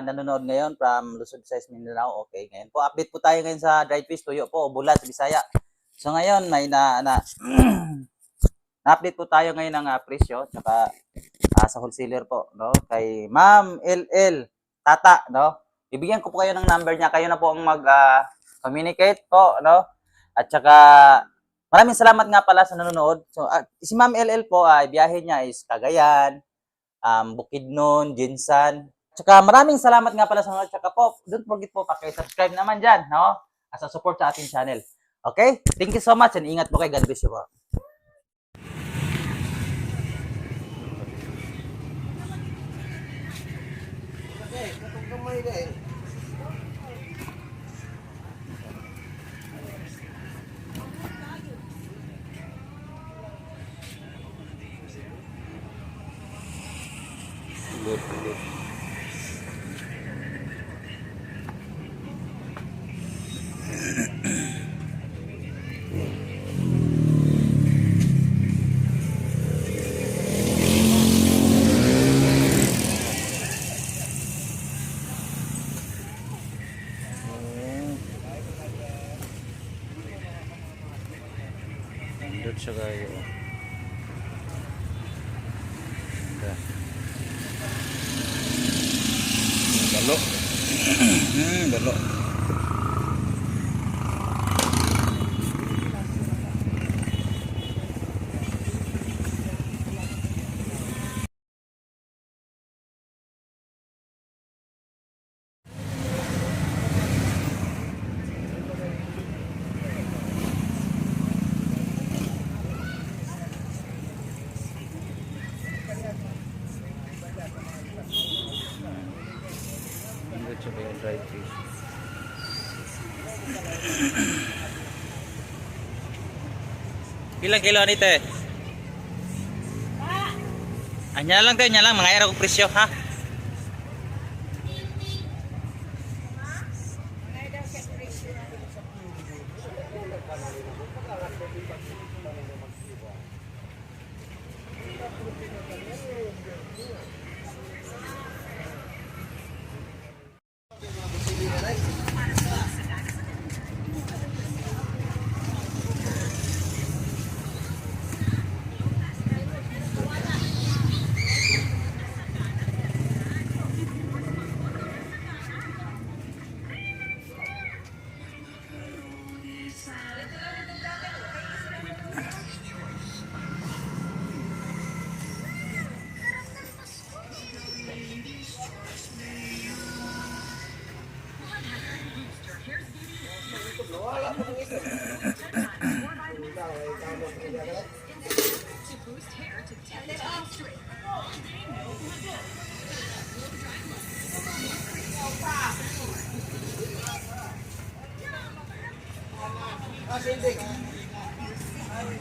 nanonood ngayon from Luzon, Visayas, Mindanao. Okay, ngayon po update po tayo ngayon sa dried fish, tuyo po, bulat sa Bisaya. So ngayon may na-update po tayo ngayon ng presyo tsaka sa wholesaler po, no? Kay Ma'am LL Tata, no? Bibigyan ko po kayo ng number niya. Kayo na po ang mag-communicate po, no? At saka maraming salamat nga pala sa nanonood. So si Ma'am LL po, biyahe niya is Cagayan, Bukidnon, Jinsan. Tsaka maraming salamat nga pala sa mga tsaka po. Don't forget po paki-subscribe naman diyan, no? As a support sa ating channel. Okay? Thank you so much and ingat po kayo. God bless you po. Good, good. Andun siya kayo. Dalo. Dalo. Andun siya kayo dried fish. Ilang kilo nito eh? Anya lang tayo, anya lang. Mga era kong presyo, ha? Sinding. Ay,